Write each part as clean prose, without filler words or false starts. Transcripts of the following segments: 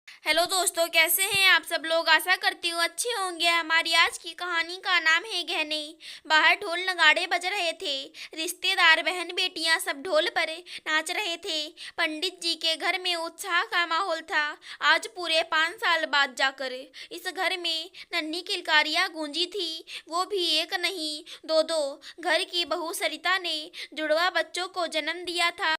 Hello दोस्तों, कैसे हैं आप सब लोग। आशा करती हूँ अच्छे होंगे। हमारी आज की कहानी का नाम है गहने। बाहर ढोल नगाड़े बज रहे थे। रिश्तेदार, बहन बेटियां सब ढोल पर नाच रहे थे। पंडित जी के घर में उत्साह का माहौल था। आज पूरे 5 साल बाद जाकर इस घर में नन्ही किलकारियां गूंजी थी। वो भी एक नहीं, दो दो। घर की बहू सरिता ने जुड़वा बच्चों को जन्म दिया था।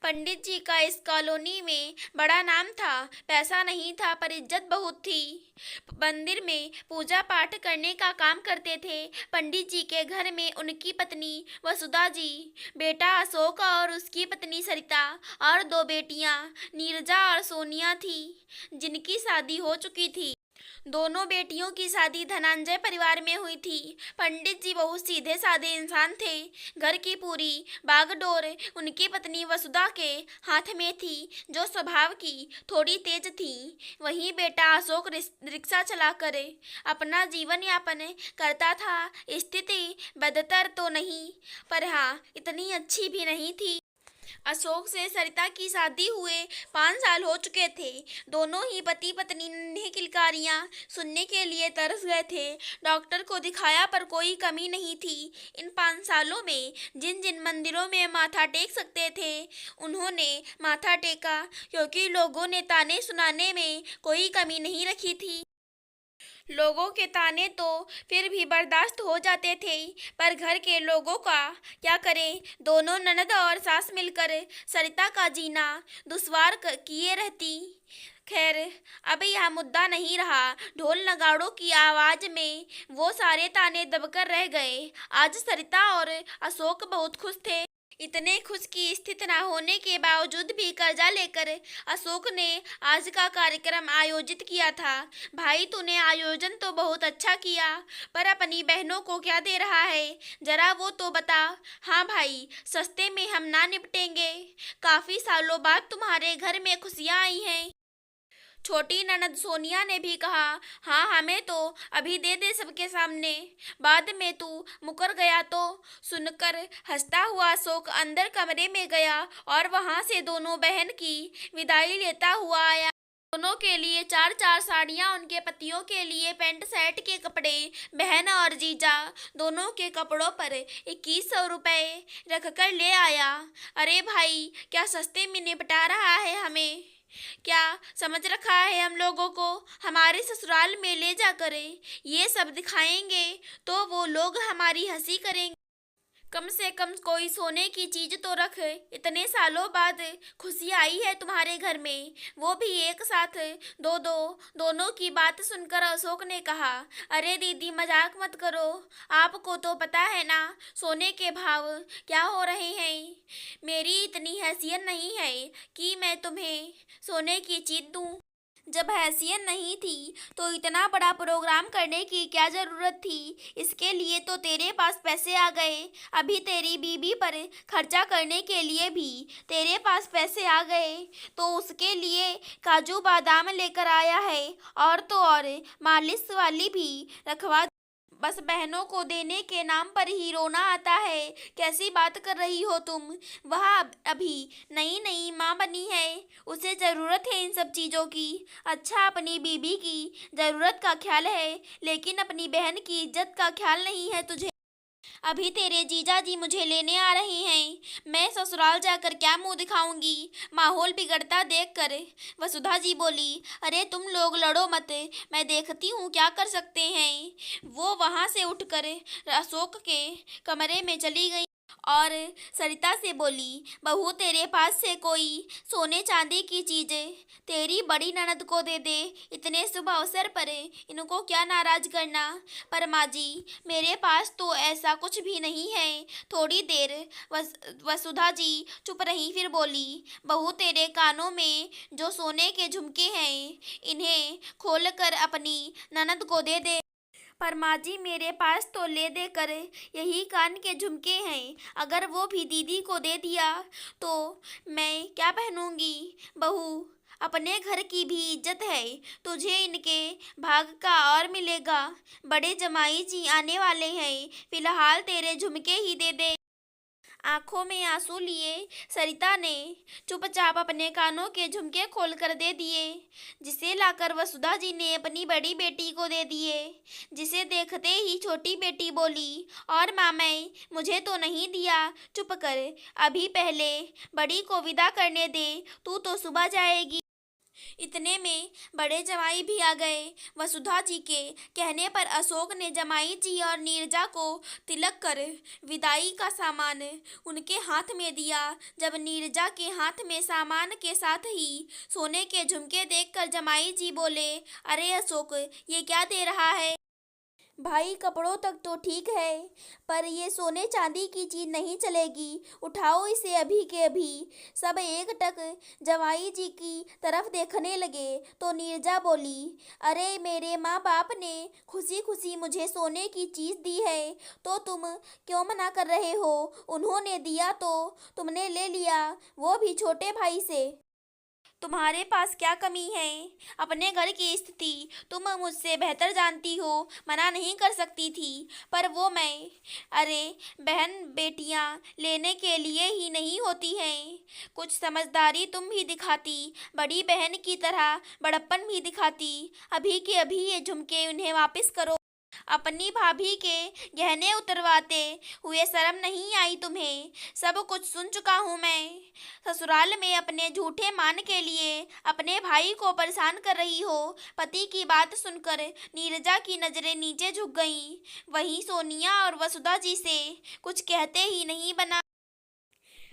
पंडित जी का इस कॉलोनी में बड़ा नाम था। पैसा नहीं था पर इज्जत बहुत थी। मंदिर में पूजा पाठ करने का काम करते थे। पंडित जी के घर में उनकी पत्नी वसुधा जी, बेटा अशोक और उसकी पत्नी सरिता और दो बेटियां नीरजा और सोनिया थी, जिनकी शादी हो चुकी थी। दोनों बेटियों की शादी धनंजय परिवार में हुई थी। पंडित जी बहुत सीधे साधे इंसान थे। घर की पूरी बागडोर उनकी पत्नी वसुधा के हाथ में थी, जो स्वभाव की थोड़ी तेज थी। वहीं बेटा अशोक रिक्शा चलाकर अपना जीवन यापन करता था। स्थिति बदतर तो नहीं, पर हाँ इतनी अच्छी भी नहीं थी। अशोक से सरिता की शादी हुए 5 साल हो चुके थे। दोनों ही पति पत्नी नन्ही किलकारियां सुनने के लिए तरस गए थे। डॉक्टर को दिखाया पर कोई कमी नहीं थी। इन 5 सालों में जिन जिन मंदिरों में माथा टेक सकते थे, उन्होंने माथा टेका, क्योंकि लोगों ने ताने सुनाने में कोई कमी नहीं रखी थी। लोगों के ताने तो फिर भी बर्दाश्त हो जाते थे, पर घर के लोगों का क्या करें। दोनों ननद और सास मिलकर सरिता का जीना दुश्वार किए रहती। खैर, अब यह मुद्दा नहीं रहा। ढोल नगाड़ों की आवाज में वो सारे ताने दबकर रह गए। आज सरिता और अशोक बहुत खुश थे। इतने खुश की स्थिति न होने के बावजूद भी कर्जा लेकर अशोक ने आज का कार्यक्रम आयोजित किया था। भाई, तूने आयोजन तो बहुत अच्छा किया, पर अपनी बहनों को क्या दे रहा है, जरा वो तो बता। हाँ भाई, सस्ते में हम ना निपटेंगे। काफी सालों बाद तुम्हारे घर में खुशियाँ आई हैं। छोटी ननद सोनिया ने भी कहा। हाँ, हमें तो अभी दे दे सबके सामने, बाद में तू मुकर गया तो। सुनकर हंसता हुआ अशोक अंदर कमरे में गया और वहां से दोनों बहन की विदाई लेता हुआ आया। दोनों के लिए चार चार साड़ियाँ, उनके पतियों के लिए पैंट शर्ट के कपड़े। बहन और जीजा दोनों के कपड़ों पर 2100 रुपये रखकर ले आया। अरे भाई, क्या सस्ते में निपटा रहा है हमें। क्या समझ रखा है हम लोगों को। हमारे ससुराल में ले जाकर ये सब दिखाएंगे तो वो लोग हमारी हंसी करेंगे। कम से कम कोई सोने की चीज तो रख। इतने सालों बाद खुशी आई है तुम्हारे घर में, वो भी एक साथ दो दो। दोनों की बात सुनकर अशोक ने कहा, अरे दीदी, मजाक मत करो। आपको तो पता है ना सोने के भाव क्या हो रहे हैं। मेरी इतनी हैसियत नहीं है कि मैं तुम्हें सोने की चीज दूं। जब हैसियत नहीं थी तो इतना बड़ा प्रोग्राम करने की क्या जरूरत थी। इसके लिए तो तेरे पास पैसे आ गए। अभी तेरी बीबी पर खर्चा करने के लिए भी तेरे पास पैसे आ गए, तो उसके लिए काजू बादाम लेकर आया है, और तो और मालिश वाली भी रखवा। बस बहनों को देने के नाम पर ही रोना आता है। कैसी बात कर रही हो तुम। वह अभी नई नई माँ बनी है, उसे ज़रूरत है इन सब चीज़ों की। अच्छा, अपनी बीबी की ज़रूरत का ख्याल है, लेकिन अपनी बहन की इज्जत का ख्याल नहीं है तुझे। अभी तेरे जीजा जी मुझे लेने आ रहे हैं। मैं ससुराल जाकर क्या मुंह दिखाऊंगी। माहौल बिगड़ता देखकर वसुधा जी बोली, अरे तुम लोग लड़ो मत, मैं देखती हूँ क्या कर सकते हैं। वो वहाँ से उठकर अशोक के कमरे में चली गई और सरिता से बोली, बहू, तेरे पास से कोई सोने चांदी की चीज़ें तेरी बड़ी ननद को दे दे। इतने शुभ अवसर पर इनको क्या नाराज करना। पर माँ जी, मेरे पास तो ऐसा कुछ भी नहीं है। थोड़ी देर वसुधा जी चुप रही, फिर बोली, बहू, तेरे कानों में जो सोने के झुमके हैं, इन्हें खोल कर अपनी ननद को दे दे। पर माँ जी, मेरे पास तो ले दे कर यही कान के झुमके हैं। अगर वो भी दीदी को दे दिया तो मैं क्या पहनूंगी। बहू, अपने घर की भी इज्जत है। तुझे इनके भाग का और मिलेगा। बड़े जमाई जी आने वाले हैं, फिलहाल तेरे झुमके ही दे दे। आंखों में आंसू लिए सरिता ने चुपचाप अपने कानों के झुमके खोलकर दे दिए, जिसे लाकर वसुधा जी ने अपनी बड़ी बेटी को दे दिए। जिसे देखते ही छोटी बेटी बोली, और माँ मैं, मुझे तो नहीं दिया। चुप कर, अभी पहले बड़ी को विदा करने दे, तू तो सुबह जाएगी। इतने में बड़े जमाई भी आ गए। वसुधा जी के कहने पर अशोक ने जमाई जी और नीरजा को तिलक कर विदाई का सामान उनके हाथ में दिया। जब नीरजा के हाथ में सामान के साथ ही सोने के झुमके देखकर जमाई जी बोले, अरे अशोक, ये क्या दे रहा है? भाई कपड़ों तक तो ठीक है, पर ये सोने चांदी की चीज नहीं चलेगी, उठाओ इसे अभी के अभी। सब एक टक जवाई जी की तरफ देखने लगे तो नीरजा बोली, अरे मेरे माँ बाप ने खुशी खुशी मुझे सोने की चीज दी है, तो तुम क्यों मना कर रहे हो? उन्होंने दिया तो तुमने ले लिया, वो भी छोटे भाई से। तुम्हारे पास क्या कमी है? अपने घर की स्थिति तुम मुझसे बेहतर जानती हो, मना नहीं कर सकती थी, पर वो मैं। अरे बहन बेटियां लेने के लिए ही नहीं होती हैं, कुछ समझदारी तुम भी दिखाती, बड़ी बहन की तरह बड़प्पन भी दिखाती। अभी के अभी ये झुमके उन्हें वापस करो। अपनी भाभी के गहने उतरवाते हुए शर्म नहीं आई तुम्हें? सब कुछ सुन चुका हूँ मैं। ससुराल में अपने झूठे मान के लिए अपने भाई को परेशान कर रही हो। पति की बात सुनकर नीरजा की नजरें नीचे झुक गईं। वहीं सोनिया और वसुधा जी से कुछ कहते ही नहीं बना।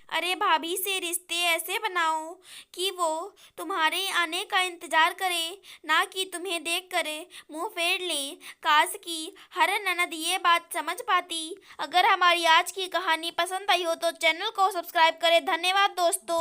अरे भाभी से रिश्ते ऐसे बनाओ कि वो तुम्हारे आने का इंतजार करे, ना कि तुम्हें देख कर मुंह फेर ले। काश की हर ननद ये बात समझ पाती। अगर हमारी आज की कहानी पसंद आई हो तो चैनल को सब्सक्राइब करें। धन्यवाद दोस्तों।